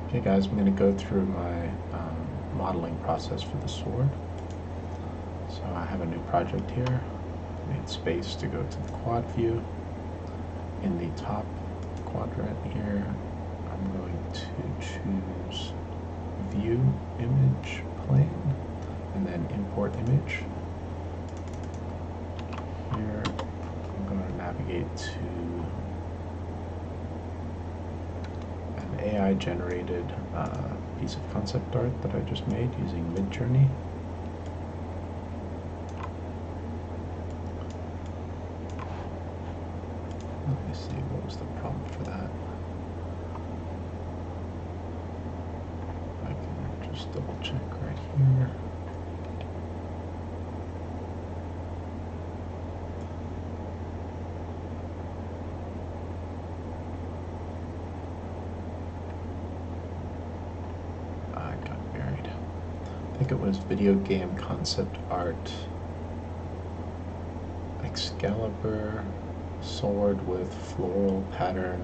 Okay guys, I'm going to go through my modeling process for the sword. So I have a new project here. Made space to go to the quad view. In the top quadrant here, I'm going to choose View, Image, Plane, and then Import Image. Here, I'm going to navigate to an AI-generated piece of concept art that I just made using Midjourney. Let me see, what was the prompt for that? I can just double check right here. I got buried. I think it was video game concept art, Excalibur, sword with floral pattern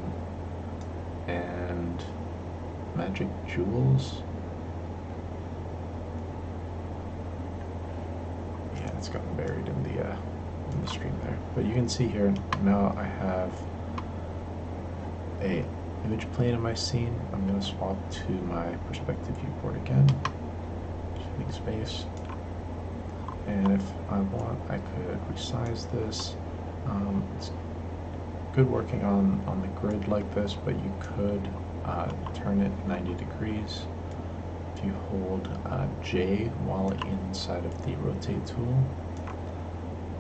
and magic jewels. Yeah, it's gotten buried in the stream there. But you can see here now I have a image plane in my scene. I'm going to swap to my perspective viewport again, hitting space. And if I want, I could resize this. It's good working on the grid like this, but you could turn it 90 degrees. If you hold J while inside of the rotate tool,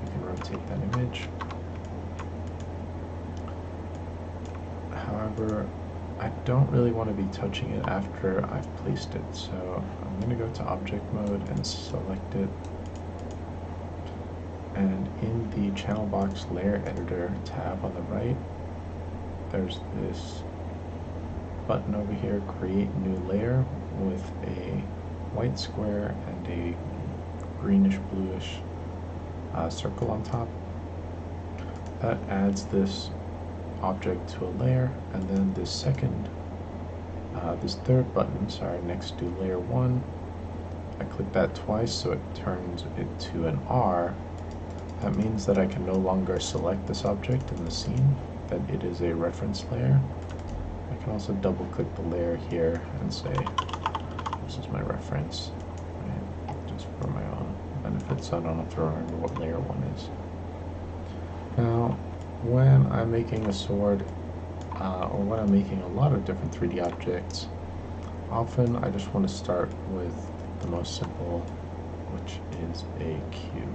you can rotate that image. However, I don't really want to be touching it after I've placed it, so I'm going to go to object mode and select it. And in the channel box layer editor tab on the right, there's this button over here, create new layer, with a white square and a greenish bluish circle on top. That adds this object to a layer, and then this third button, next to layer 1, I click that twice so it turns it to an R. That means that I can no longer select this object in the scene, that it is a reference layer. I can also double click the layer here and say, this is my reference, right? Just for my own benefit, so I don't have to remember what layer 1 is. Now, when I'm making a sword, or when I'm making a lot of different 3D objects, often I just want to start with the most simple, which is a cube.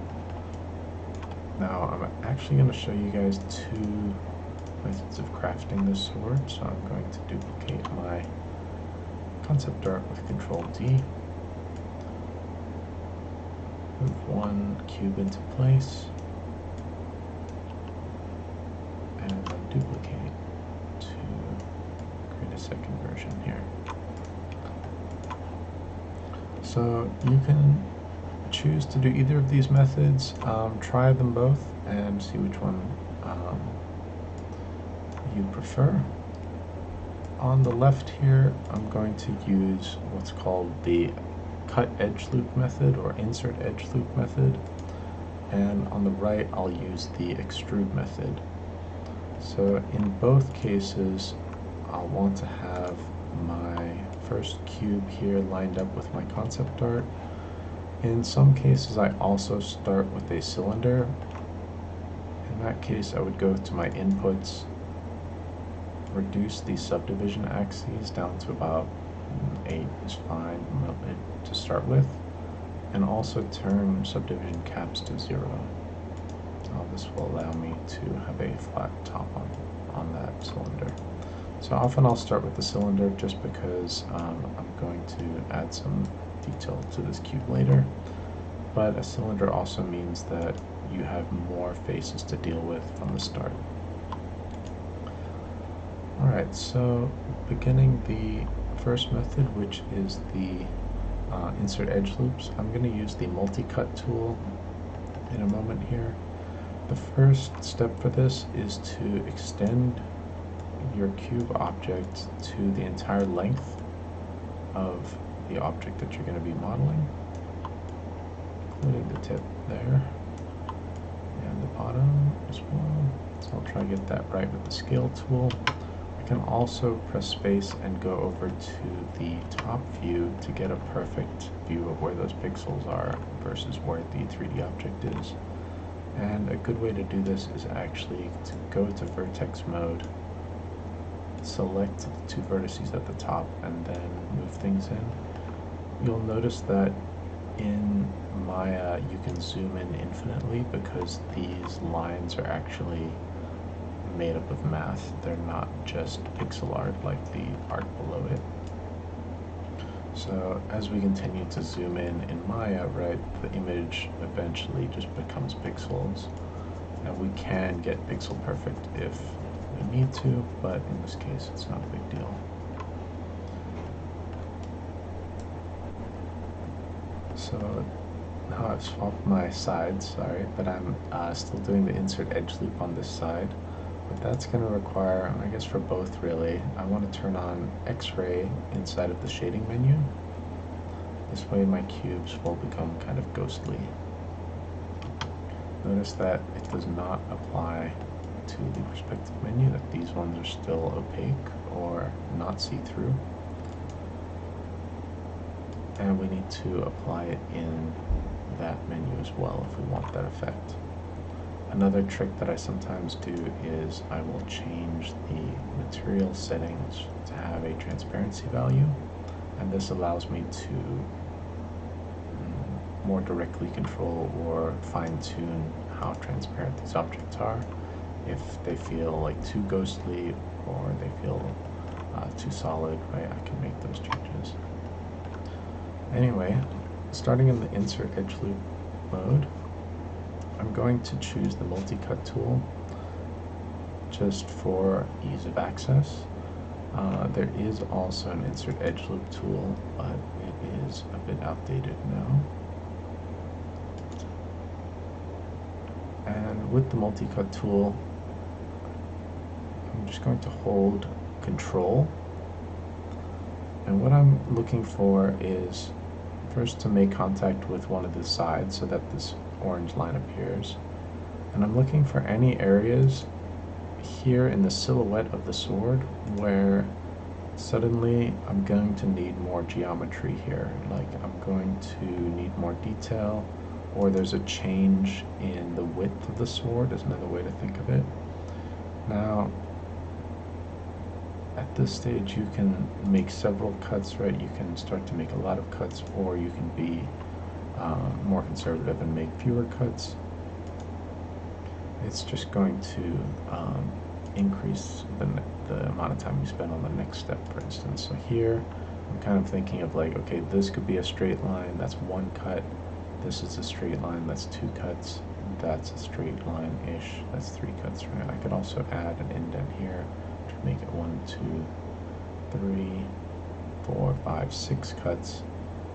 Now, I'm actually going to show you guys 2 methods of crafting this sword, so I'm going to duplicate my concept art with Control D, move 1 cube into place, and then duplicate to create a second version here. So you can choose to do either of these methods, try them both and see which one you prefer. On the left here, I'm going to use what's called the cut edge loop method or insert edge loop method, and on the right I'll use the extrude method. So in both cases, I'll want to have my first cube here lined up with my concept art. In some cases, I also start with a cylinder. In that case, I would go to my inputs, reduce the subdivision axes down to about 8 is fine to start with, and also turn subdivision caps to 0. This will allow me to have a flat top on that cylinder. So often I'll start with the cylinder just because I'm going to add some detail to this cube later, but a cylinder also means that you have more faces to deal with from the start. Alright, so beginning the first method, which is the insert edge loops, I'm going to use the multi-cut tool in a moment here. The first step for this is to extend your cube object to the entire length of the object that you're going to be modeling, including the tip there and the bottom as well. So I'll try to get that right with the scale tool. I can also press space and go over to the top view to get a perfect view of where those pixels are versus where the 3D object is. And a good way to do this is actually to go to vertex mode, select the two vertices at the top, and then move things in. You'll notice that in Maya you can zoom in infinitely because these lines are actually made up of math. They're not just pixel art like the art below it. So as we continue to zoom in Maya, right, the image eventually just becomes pixels. And we can get pixel perfect if we need to, but in this case it's not a big deal. So now I've swapped my sides, sorry, but I'm still doing the insert edge loop on this side. But that's going to require, I guess for both really, I want to turn on X-ray inside of the shading menu. This way my cubes will become kind of ghostly. Notice that it does not apply to the perspective menu, that these ones are still opaque or not see-through. And we need to apply it in that menu as well if we want that effect. Another trick that I sometimes do is I will change the material settings to have a transparency value, and this allows me to more directly control or fine-tune how transparent these objects are. If they feel like too ghostly or they feel too solid, right, I can make those changes. Anyway, starting in the insert edge loop mode, I'm going to choose the multi-cut tool just for ease of access. There is also an insert edge loop tool, but it is a bit outdated now. And with the multi-cut tool, I'm just going to hold Control. And what I'm looking for is first to make contact with one of the sides so that this orange line appears. And I'm looking for any areas here in the silhouette of the sword where suddenly I'm going to need more geometry here. Like I'm going to need more detail, or there's a change in the width of the sword is another way to think of it. Now, at this stage you can make several cuts, right? You can start to make a lot of cuts, or you can be more conservative and make fewer cuts. It's just going to increase the amount of time you spend on the next step, for instance. So here I'm kind of thinking of like, okay, this could be a straight line, that's one cut. This is a straight line, that's two cuts. That's a straight line-ish, that's three cuts, right? I could also add an indent here to make it 1, 2, 3, 4, 5, 6 cuts,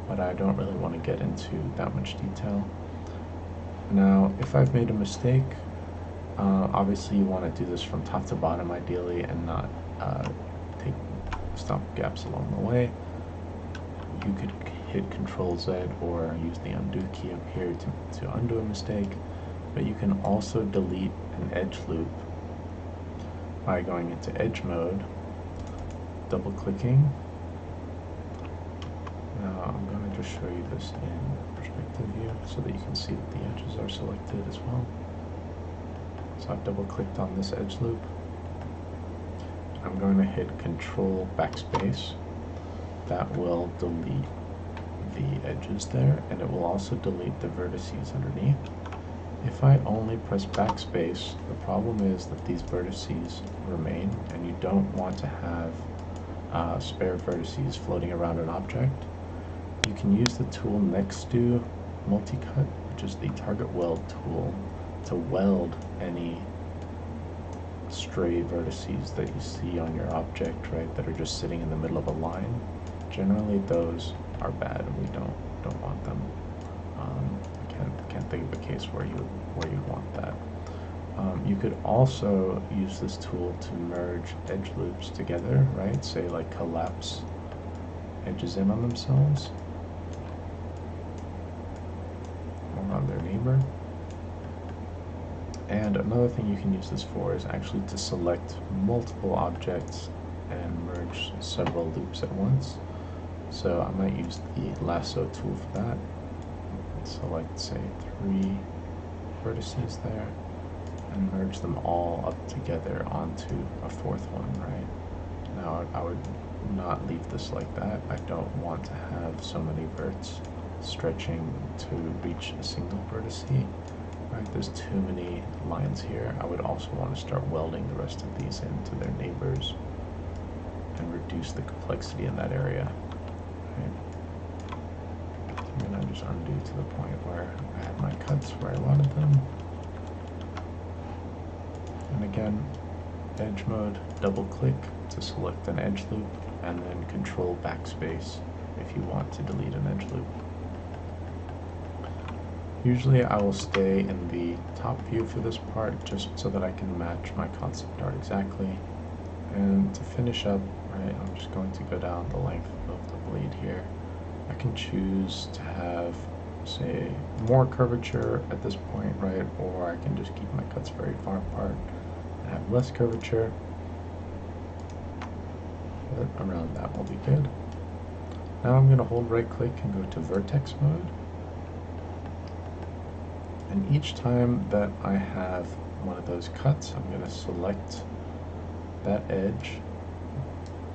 but I don't really want to get into that much detail. Now, if I've made a mistake, obviously you want to do this from top to bottom ideally and not stop gaps along the way. You could hit Control Z or use the undo key up here to undo a mistake, but you can also delete an edge loop by going into edge mode, double clicking. Now I'm going to just show you this in perspective view so that you can see that the edges are selected as well. So I've double clicked on this edge loop. I'm going to hit Control backspace. That will delete the edges there, and it will also delete the vertices underneath. If I only press backspace, the problem is that these vertices remain, and you don't want to have spare vertices floating around an object. You can use the tool next to multi-cut, which is the target weld tool, to weld any stray vertices that you see on your object, right, that are just sitting in the middle of a line. Generally, those are bad, and we don't want them. I can't think of a case where you'd want that. You could also use this tool to merge edge loops together, right? Say like collapse edges in on themselves or on their neighbor. And another thing you can use this for is actually to select multiple objects and merge several loops at once. So I might use the lasso tool for that. Select, say, 3 vertices there and merge them all up together onto a 4th one, right? Now I would not leave this like that. I don't want to have so many verts stretching to reach a single vertex. Right, there's too many lines here. I would also want to start welding the rest of these into their neighbors and reduce the complexity in that area. Right. I'm going to just undo to the point where I had my cuts where I wanted them. And again, edge mode, double click to select an edge loop, and then control backspace if you want to delete an edge loop. Usually I will stay in the top view for this part just so that I can match my concept art exactly. And to finish up, right, I'm just going to go down the length of the blade here. I can choose to have, say, more curvature at this point, right, or I can just keep my cuts very far apart and have less curvature. But around that will be good. Now I'm going to hold right click and go to vertex mode. And each time that I have one of those cuts, I'm going to select that edge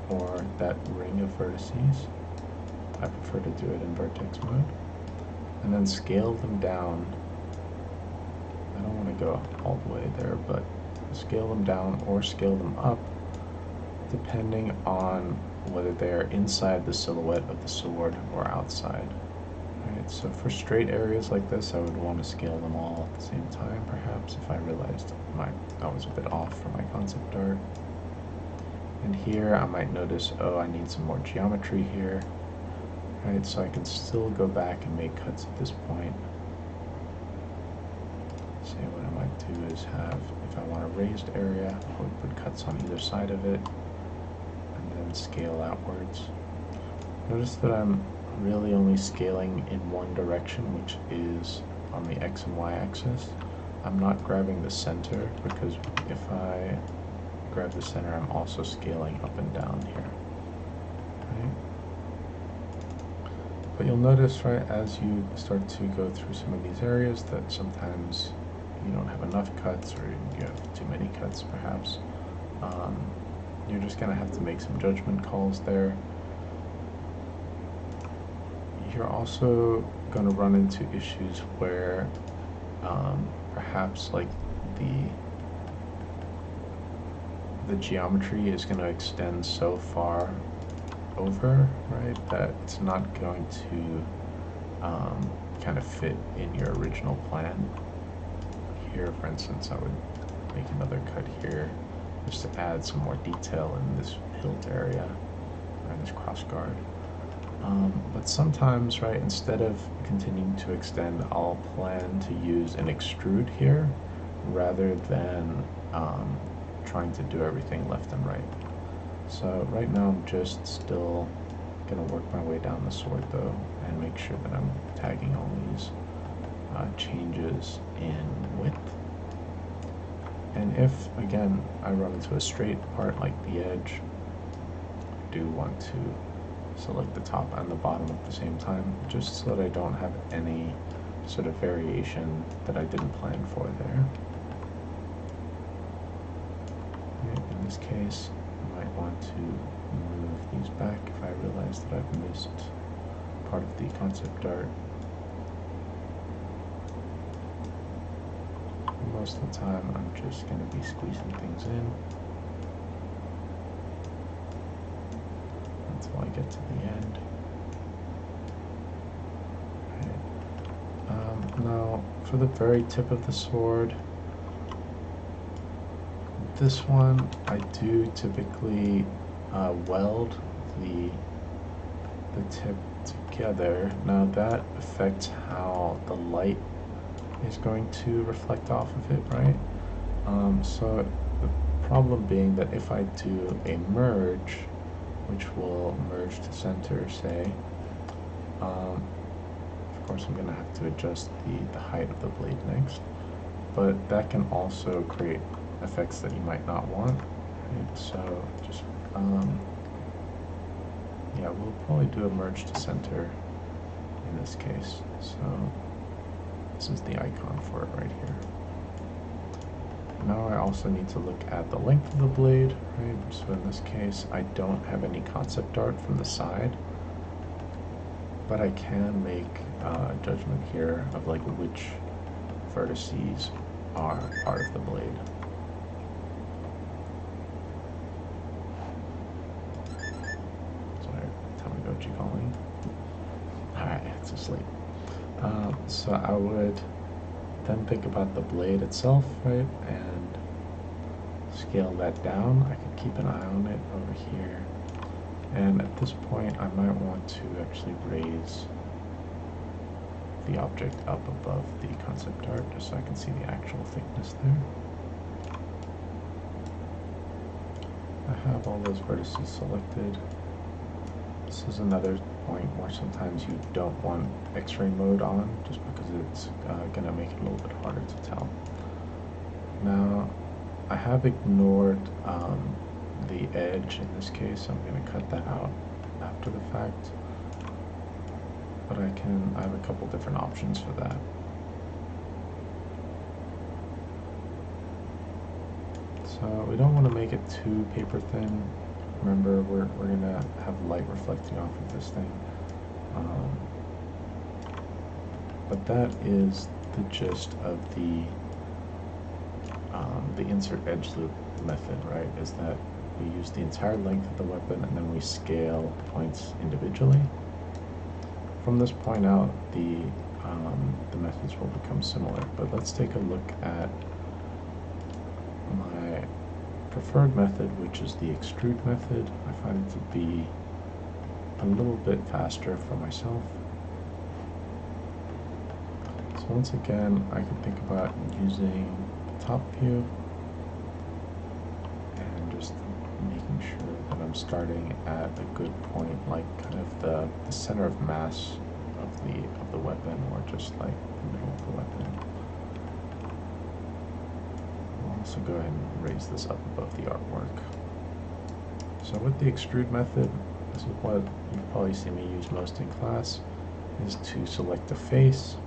or that ring of vertices. I prefer to do it in vertex mode. And then scale them down. I don't want to go all the way there, but scale them down or scale them up depending on whether they are inside the silhouette of the sword or outside. Right, so for straight areas like this, I would want to scale them all at the same time, perhaps, if I realized that was a bit off for my concept art. And here I might notice, oh, I need some more geometry here. Right, so I can still go back and make cuts at this point. Say what I might do is have, if I want a raised area, I would put cuts on either side of it and then scale outwards. Notice that I'm really only scaling in one direction, which is on the X and Y axis. I'm not grabbing the center because if I grab the center, I'm also scaling up and down here. Right? But you'll notice, right, as you start to go through some of these areas that sometimes you don't have enough cuts or you have too many cuts perhaps. You're just going to have to make some judgment calls there. You're also going to run into issues where perhaps like the geometry is going to extend so far over, right, that it's not going to kind of fit in your original plan. Here, for instance, I would make another cut here just to add some more detail in this hilt area, or this cross guard. But sometimes, right, instead of continuing to extend, I'll plan to use an extrude here rather than trying to do everything left and right. So right now I'm just still going to work my way down the sword though and make sure that I'm tagging all these changes in width. And if, again, I run into a straight part like the edge, I do want to select the top and the bottom at the same time, just so that I don't have any sort of variation that I didn't plan for there. In this case, I might want to move these back if I realize that I've missed part of the concept art. Most of the time, I'm just going to be squeezing things in until I get to the end. Right. Now, for the very tip of the sword, this one I do typically weld the tip together. Now that affects how the light is going to reflect off of it, right? So the problem being that if I do a merge, which will merge to center, say. Of course, I'm going to have to adjust the height of the blade next, but that can also create effects that you might not want. Right? So just, yeah, we'll probably do a merge to center in this case. So this is the icon for it right here. Now I also need to look at the length of the blade, right? So in this case, I don't have any concept art from the side, but I can make a judgment here of like which vertices are part of the blade. Sorry, Tamagotchi calling. Alright, it's asleep. So I would then think about the blade itself, right, and scale that down. I could keep an eye on it over here. And at this point, I might want to actually raise the object up above the concept art, just so I can see the actual thickness there. I have all those vertices selected. This is another point where sometimes you don't want X-ray mode on, just because it's going to make it a little bit harder to tell. Now, I have ignored the edge in this case. I'm going to cut that out after the fact, but I have a couple different options for that. So we don't want to make it too paper thin. Remember, we're going to have light reflecting off of this thing. But that is the gist of the insert edge loop method, right? Is that we use the entire length of the weapon and then we scale points individually. From this point out, the methods will become similar. But let's take a look at my preferred method, which is the extrude method. I find it to be a little bit faster for myself. So once again, I can think about using the top view and just making sure that I'm starting at a good point, like kind of the center of mass of the weapon, or just like the middle of the weapon. We'll also go ahead and raise this up above the artwork. So with the extrude method, this is what you've probably seen me use most in class, is to select a face,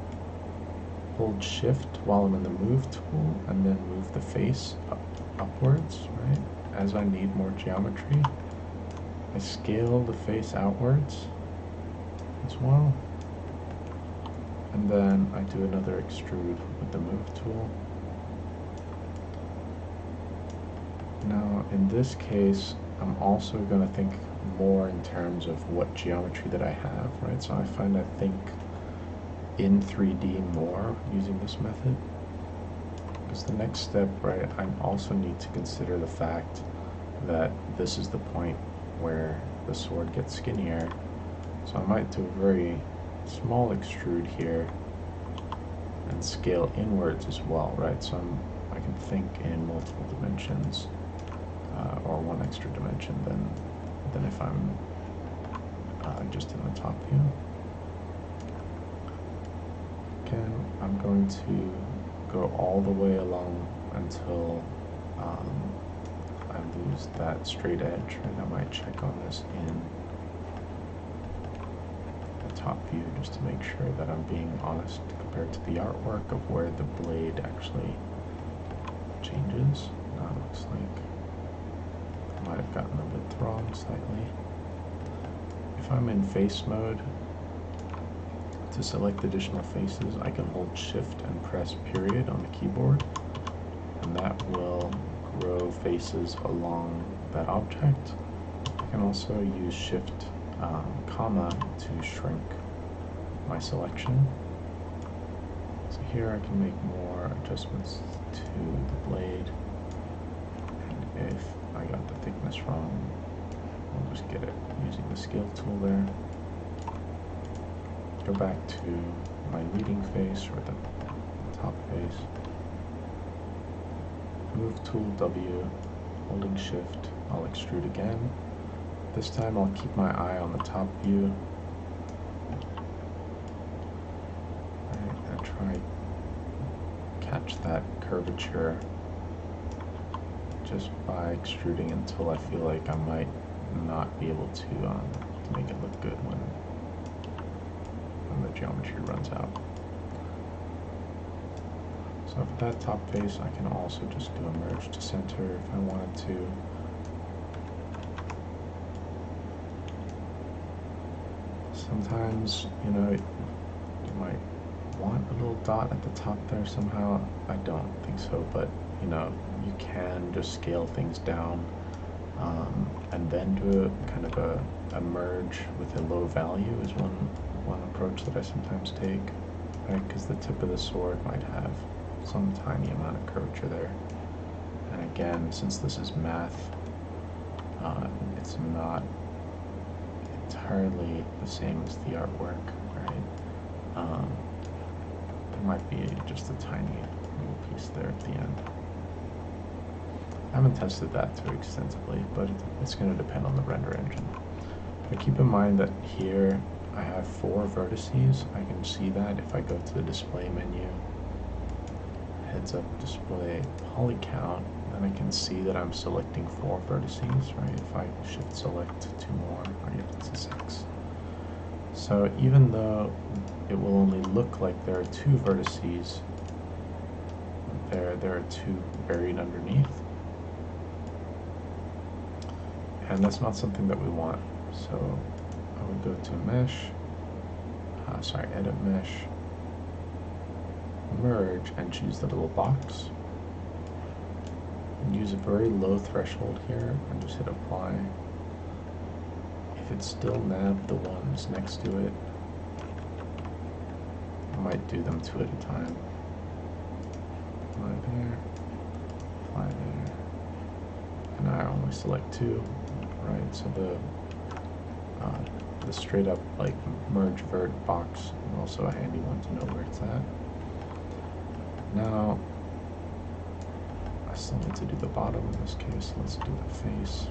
hold shift while I'm in the move tool, and then move the face upwards, right? As I need more geometry, I scale the face outwards as well. And then I do another extrude with the move tool. Now, in this case, I'm also going to think more in terms of what geometry that I have, right? So I find I think in 3D more using this method. Because the next step, right, I also need to consider the fact that this is the point where the sword gets skinnier. So I might do a very small extrude here and scale inwards as well, right? So I can think in multiple dimensions, or one extra dimension than if I'm just in the top view. Again, I'm going to go all the way along until I lose that straight edge, and I might check on this in the top view just to make sure that I'm being honest compared to the artwork of where the blade actually changes. Now it looks like I might have gotten the width wrong slightly. If I'm in face mode, to select additional faces, I can hold shift and press period on the keyboard, and that will grow faces along that object. I can also use shift comma to shrink my selection. So here I can make more adjustments to the blade, and if I got the thickness wrong, I'll just get it using the scale tool there. Go back to my leading face, or the top face. Move tool W, holding shift, I'll extrude again. This time I'll keep my eye on the top view. Right, and try catch that curvature just by extruding until I feel like I might not be able to make it look good when the geometry runs out. So for that top face, I can also just do a merge to center if I wanted to. Sometimes, you know, you might want a little dot at the top there somehow. I don't think so, but you know, you can just scale things down and then do a kind of a merge with a low value is one approach that I sometimes take, right? Because the tip of the sword might have some tiny amount of curvature there. And again, since this is math, it's not entirely the same as the artwork, right? There might be just a tiny little piece there at the end. I haven't tested that too extensively, but it's going to depend on the render engine. But keep in mind that here I have 4 vertices. I can see that if I go to the display menu, heads up display poly count, then I can see that I'm selecting 4 vertices, right? If I shift select 2 more, I get to 6. So even though it will only look like there are 2 vertices, there are 2 buried underneath. And that's not something that we want. So I would go to mesh, edit mesh, merge, and choose the little box. And use a very low threshold here and just hit apply. If it's still nabbed the ones next to it, I might do them 2 at a time. Apply there, apply there. And I only select 2, right? So the straight up like merge vert box is also a handy one to know where it's at. Now, I still need to do the bottom in this case. Let's do the face.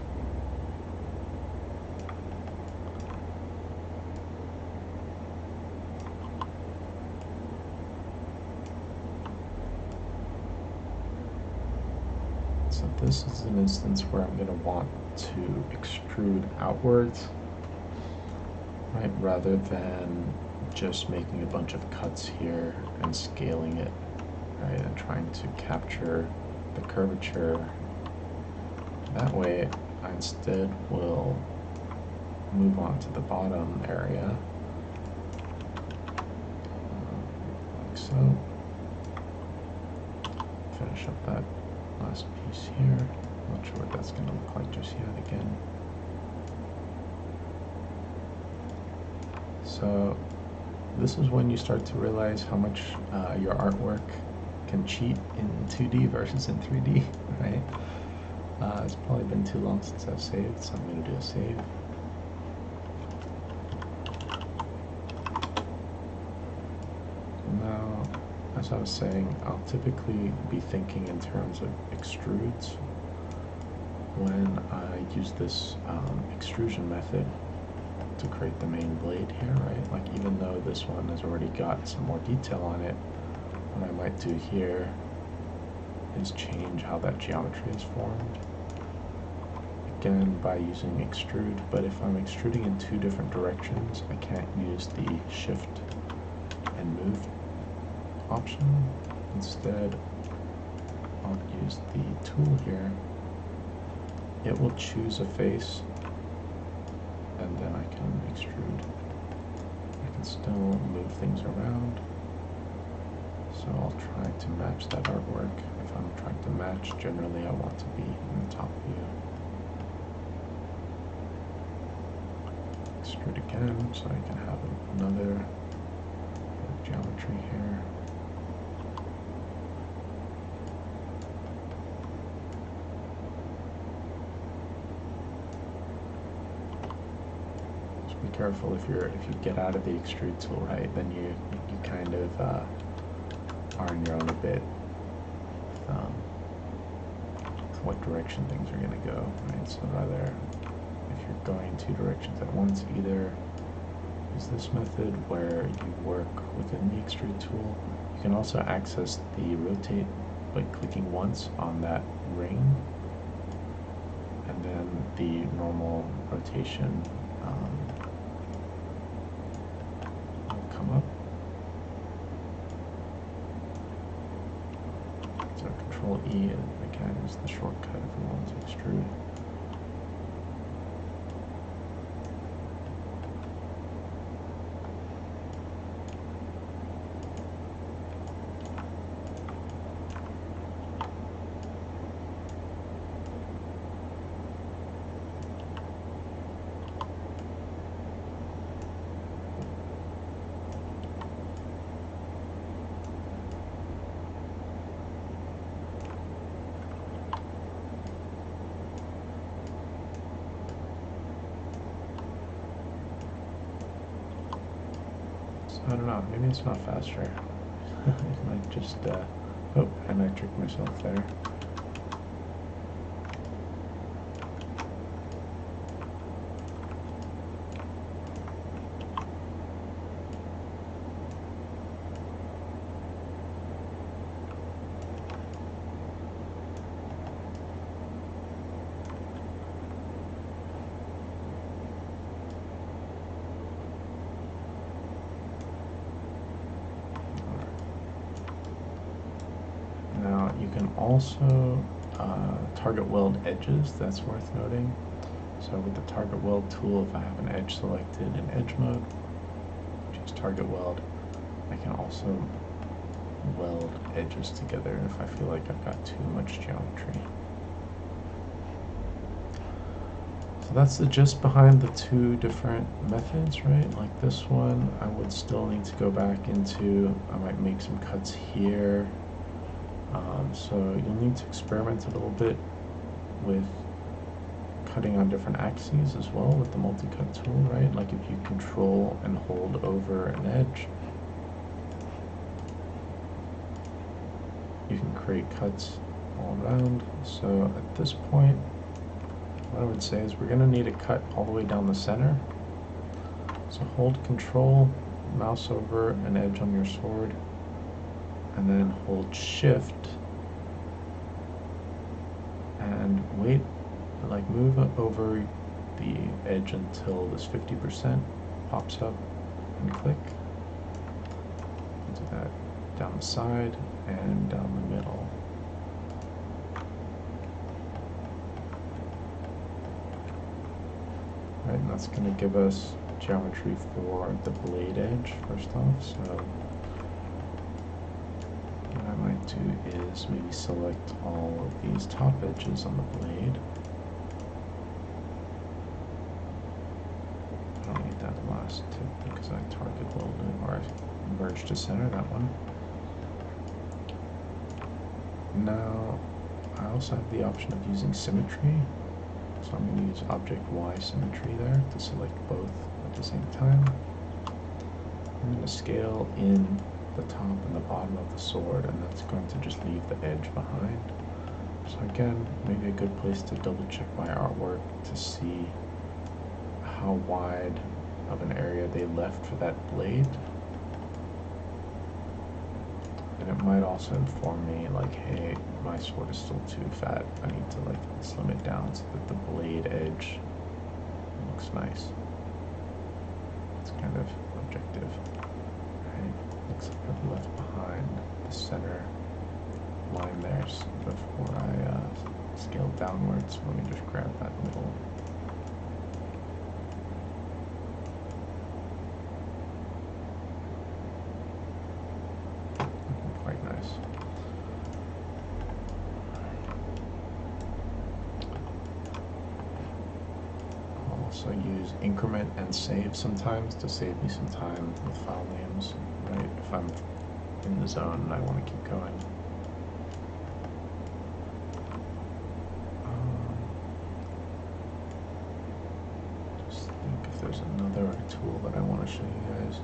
So this is an instance where I'm going to want to extrude outwards, right, rather than just making a bunch of cuts here and scaling it, right, and trying to capture the curvature. That way, I instead will move on to the bottom area, like so. Finish up that last piece here. Not sure what that's going to look like just yet again. So this is when you start to realize how much your artwork can cheat in 2D versus in 3D, right? It's probably been too long since I've saved, so I'm going to do a save. Now, as I was saying, I'll typically be thinking in terms of extrudes when I use this extrusion method to create the main blade here, right? Like even though this one has already got some more detail on it, what I might do here is change how that geometry is formed. Again, by using extrude, but if I'm extruding in 2 different directions, I can't use the shift and move option. Instead, I'll use the tool here. It will choose a face, and then I can extrude. I can still move things around. So I'll try to match that artwork. If I'm trying to match, generally I want to be in the top view. Extrude again, so I can have another geometry here. Just be careful if you get out of the extrude tool, right? Then you kind of are on your own a bit with what direction things are going to go, right? So rather, if you're going two directions at once. Either use this method where you work within the Extrude tool. You can also access the rotate by clicking once on that ring, and then the normal rotation will come up. So Control E again is the shortcut if we want to extrude. I don't know, maybe it's not faster. It might just, oh, and I tricked myself there. Now you can also target weld edges, that's worth noting. So with the target weld tool, if I have an edge selected in edge mode, choose target weld, I can also weld edges together if I feel like I've got too much geometry. So that's the gist behind the two different methods, right? Like this one, I would still need to go back into, I might make some cuts here. So you'll need to experiment a little bit with cutting on different axes as well with the multi-cut tool, right? Like if you control and hold over an edge, you can create cuts all around. So at this point, what I would say is we're going to need a cut all the way down the center. So hold Control, mouse over an edge on your sword, and then hold Shift and wait, like move over the edge until this 50% pops up and click. Do that down the side and down the middle. Right, and that's going to give us geometry for the blade edge first off. So what I might do is maybe select all of these top edges on the blade. I don't need that last tip because I target welded, or I merged to center that one. Now, I also have the option of using symmetry. So I'm going to use Object Y symmetry there to select both at the same time. I'm going to scale in the top and the bottom of the sword, and that's going to just leave the edge behind. So again, maybe a good place to double check my artwork to see how wide of an area they left for that blade. And it might also inform me like, hey, my sword is still too fat. I need to like slim it down so that the blade edge looks nice. It's kind of objective. Right? Looks like I've left behind the center line there before I scale downwards. Let me just grab that middle. Quite nice. I'll also use increment and save sometimes to save me some time with file names, right? If I'm in the zone and I want to keep going. Just think if there's another tool that I want to show you guys.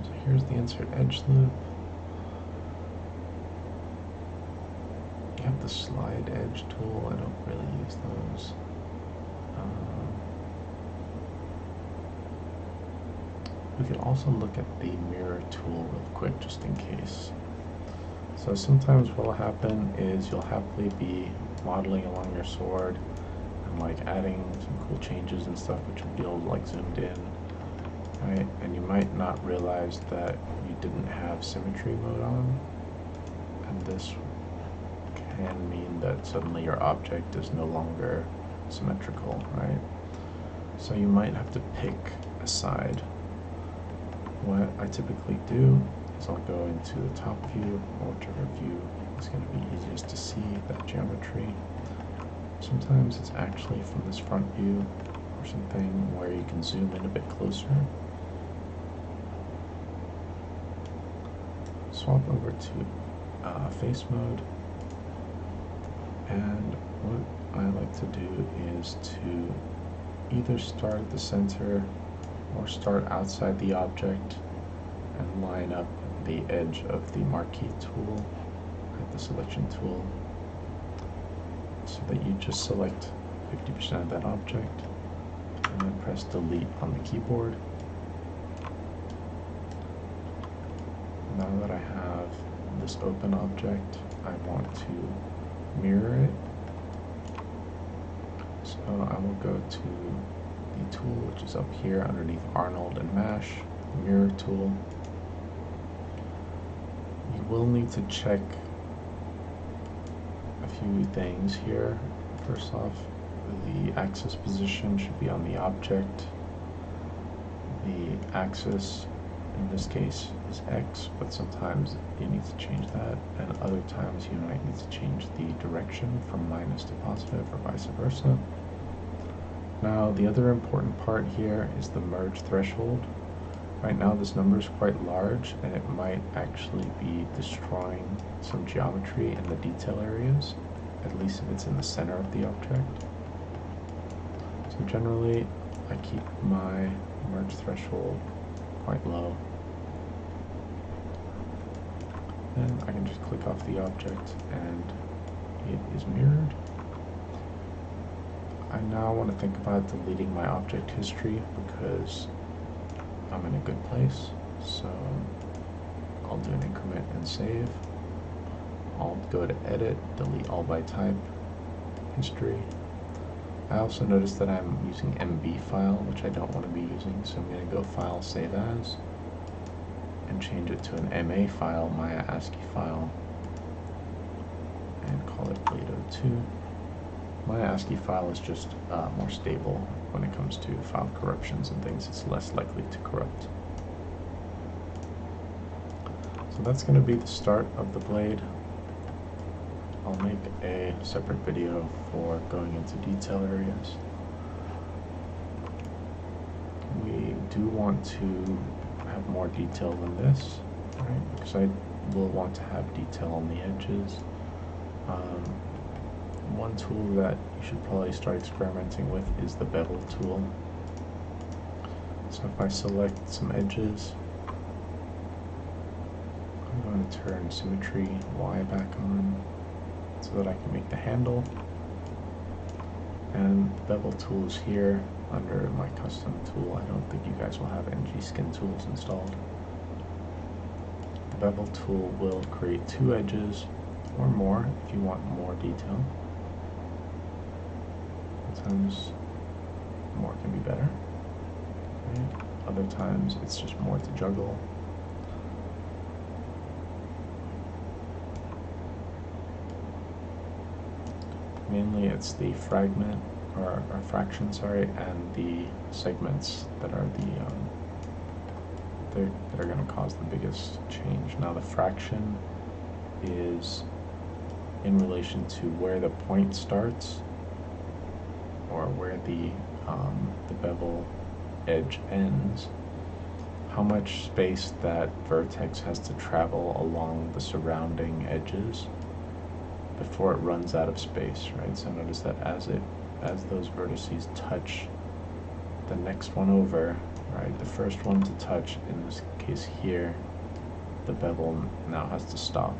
So here's the insert edge loop. You have the slide edge tool. I don't really use those. We could also look at the mirror tool real quick, just in case. So sometimes what will happen is you'll happily be modeling along your sword and like adding some cool changes and stuff, which will be all like zoomed in, right? And you might not realize that you didn't have symmetry mode on, and this can mean that suddenly your object is no longer symmetrical, right? So you might have to pick a side. What I typically do is I'll go into the top view, or whichever view is going to be easiest to see that geometry. Sometimes it's actually from this front view or something where you can zoom in a bit closer. Swap over to face mode, and what I like to do is to either start at the center or start outside the object and line up the edge of the marquee tool at the selection tool so that you just select 50% of that object and then press delete on the keyboard. Now that I have this open object, I want to mirror it. So I will go to the tool, which is up here underneath Arnold and Mesh, mirror tool. You will need to check a few things here. First off, the axis position should be on the object. The axis in this case is X, but sometimes you need to change that, and other times you might need to change the direction from minus to positive or vice versa. Now the other important part here is the merge threshold. Right now this number is quite large and it might actually be destroying some geometry in the detail areas, at least if it's in the center of the object. So generally I keep my merge threshold quite low. Then I can just click off the object and it is mirrored. I now want to think about deleting my object history because I'm in a good place. So I'll do an increment and save. I'll go to edit, delete all by type, history. I also noticed that I'm using MB file, which I don't want to be using, so I'm going to go file, save as, and change it to an MA file, Maya ASCII file, and call it Blade02. My ASCII file is just more stable when it comes to file corruptions and things. It's less likely to corrupt. So that's going to be the start of the blade. I'll make a separate video for going into detail areas. We do want to have more detail than this, right? Because I will want to have detail on the edges. One tool that you should probably start experimenting with is the bevel tool. So if I select some edges, I'm going to turn symmetry Y back on so that I can make the handle. And the bevel tool is here under my custom tool. I don't think you guys will have NG skin tools installed. The bevel tool will create two edges or more if you want more detail. Sometimes more can be better, right? Other times it's just more to juggle. Mainly it's the fragment, or fraction, sorry, and the segments that are that are going to cause the biggest change. Now the fraction is in relation to where the point starts, or where the bevel edge ends, how much space that vertex has to travel along the surrounding edges before it runs out of space, right? So notice that as those vertices touch the next one over, right, the first one to touch, in this case here, the bevel now has to stop.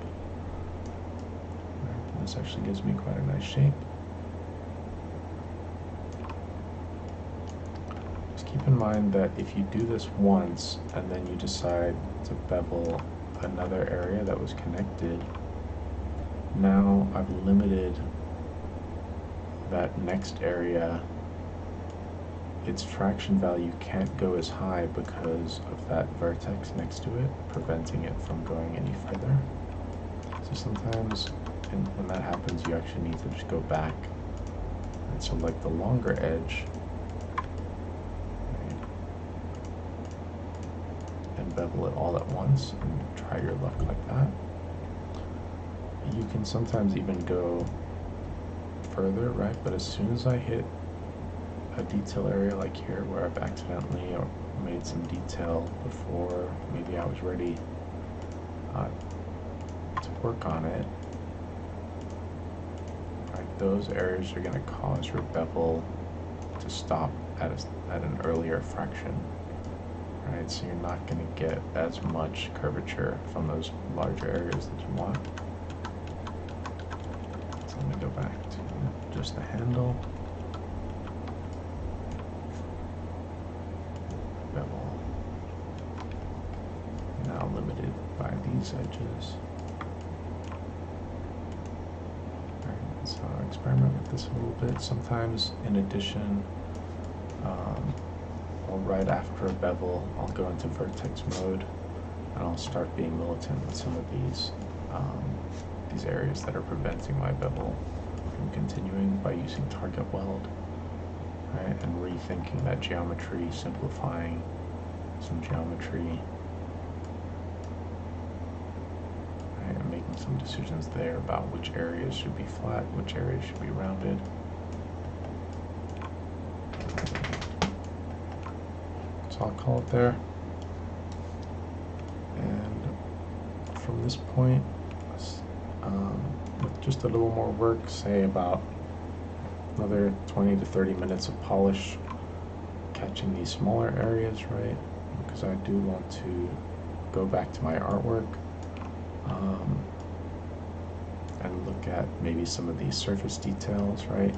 Right? This actually gives me quite a nice shape. keep in mind that if you do this once and then you decide to bevel another area that was connected, now I've limited that next area. Its fraction value can't go as high because of that vertex next to it, preventing it from going any further. So sometimes when that happens, you actually need to just go back and select the longer edge, right, and bevel it all at once and try your luck like that. You can sometimes even go further, right? But as soon as I hit a detail area like here where I've accidentally or made some detail before maybe I was ready to work on it, right, those areas are going to cause your bevel to stop at an earlier fraction, right? So you're not going to get as much curvature from those larger areas that you want. So let me go back to just the handle. Bevel. Now limited by these edges. Alright, so I'll experiment with this a little bit. Sometimes in addition, or right after a bevel, I'll go into vertex mode and I'll start being militant with some of these areas that are preventing my bevel from continuing by using target weld. Right, and rethinking that geometry, simplifying some geometry, right, and making some decisions there about which areas should be flat, which areas should be rounded. So I'll call it there. And from this point, with just a little more work, say about another 20 to 30 minutes of polish, catching these smaller areas, right? Because I do want to go back to my artwork and look at maybe some of these surface details, right?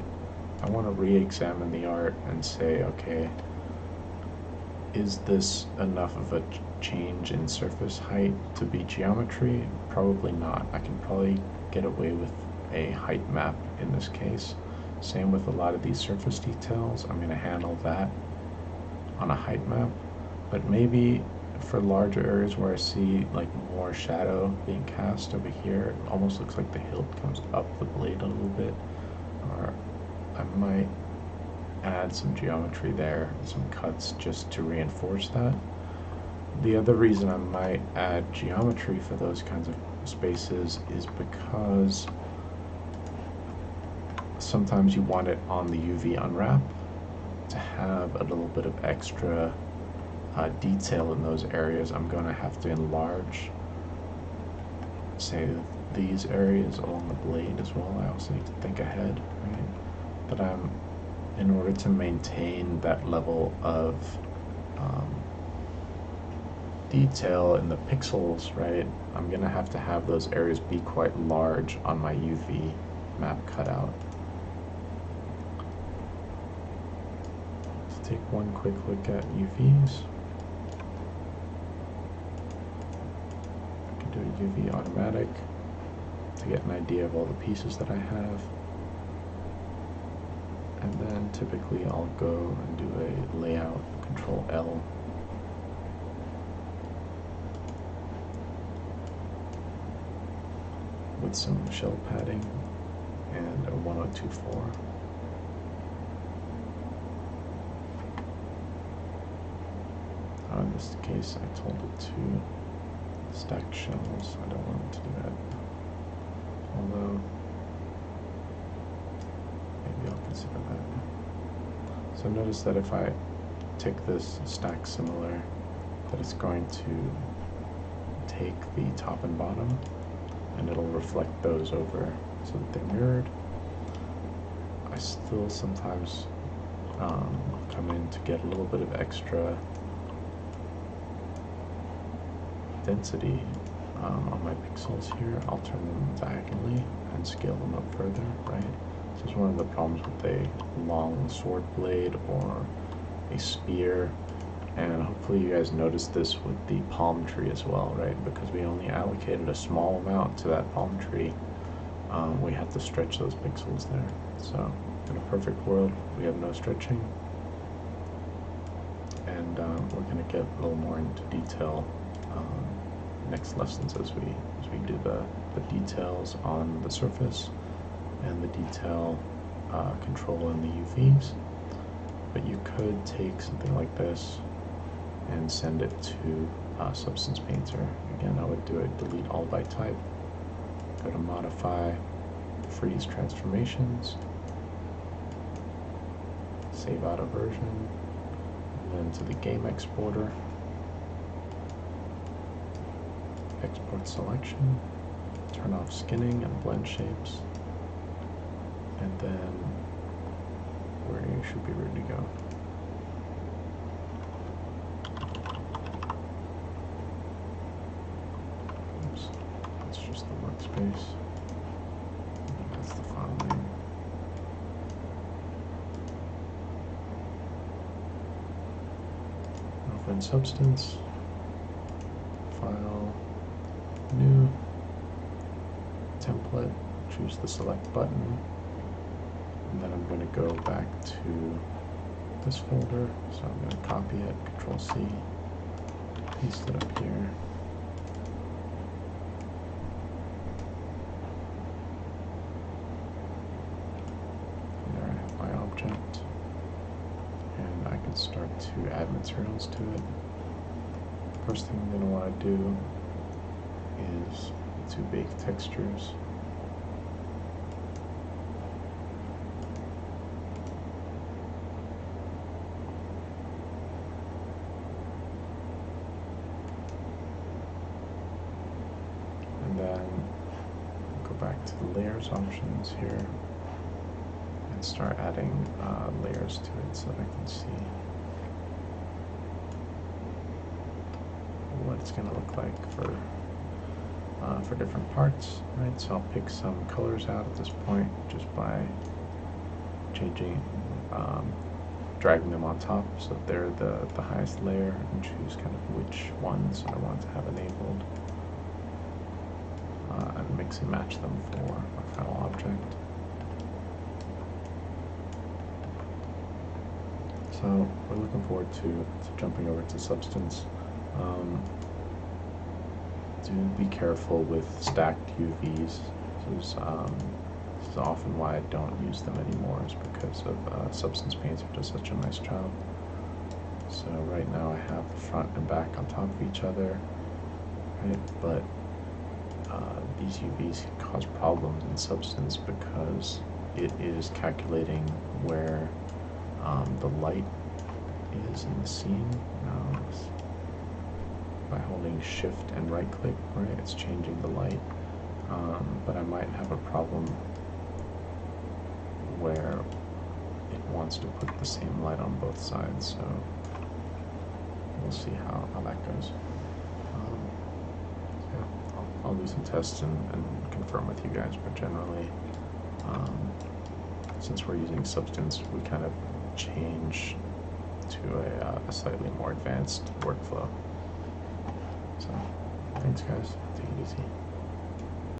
I want to re-examine the art and say, okay, is this enough of a change in surface height to be geometry? Probably not. I can probably get away with a height map in this case. Same with a lot of these surface details. I'm going to handle that on a height map, but maybe for larger areas where I see like more shadow being cast over here, it almost looks like the hilt comes up the blade a little bit, or I might add some geometry there, some cuts just to reinforce that. The other reason I might add geometry for those kinds of spaces is because sometimes you want it on the UV unwrap to have a little bit of extra detail in those areas. I'm going to have to enlarge, say, these areas along the blade as well. I also need to think ahead, right? But in order to maintain that level of detail in the pixels, right, I'm going to have those areas be quite large on my UV map cutout. Let's take one quick look at UVs. I can do a UV automatic to get an idea of all the pieces that I have. And then typically I'll go and do a layout, Control L. With some shell padding and a 1024. In this case, I told it to stack shells. I don't want it to do that. Although, maybe I'll consider that. So notice that if I take this stack similar, that it's going to take the top and bottom, and it'll reflect those over so that they're mirrored. I still sometimes come in to get a little bit of extra density on my pixels here. I'll turn them diagonally and scale them up further, right? This is one of the problems with a long sword blade or a sphere, and hopefully you guys noticed this with the palm tree as well, right? Because we only allocated a small amount to that palm tree, we had to stretch those pixels there. So in a perfect world, we have no stretching, and we're going to get a little more into detail next lessons as we do the details on the surface and the detail control in the UVs. But you could take something like this and send it to Substance Painter. Again, I would do a delete all by type, go to modify, freeze transformations, save out a version, and then to the game exporter, export selection, turn off skinning and blend shapes, and then we should be ready to go. Oops, that's just the workspace. That's the file name. Open Substance, File, New, Template, choose the select button, and then I'm going to go back to this folder, so I'm going to copy it, Control C, paste it up here. And there I have my object, and I can start to add materials to it. First thing I'm going to want to do is to bake textures. And then go back to the layers options here and start adding layers to it so that I can see what it's going to look like for different parts, right? So I'll pick some colors out at this point just by changing, dragging them on top so that they're the highest layer, and choose kind of which ones I want to have enabled, and mix and match them for my final object. So we're looking forward to jumping over to Substance. Do be careful with stacked UVs. This is often why I don't use them anymore, is because of Substance Painter does such a nice job. So right now I have the front and back on top of each other, right? But these UVs can cause problems in Substance because it is calculating where the light is in the scene. By holding shift and right click, right, it's changing the light, but I might have a problem where it wants to put the same light on both sides, so we'll see how that goes. Yeah, I'll do some tests and confirm with you guys, but generally, since we're using Substance, we kind of change to a slightly more advanced workflow. So, thanks guys, take it easy.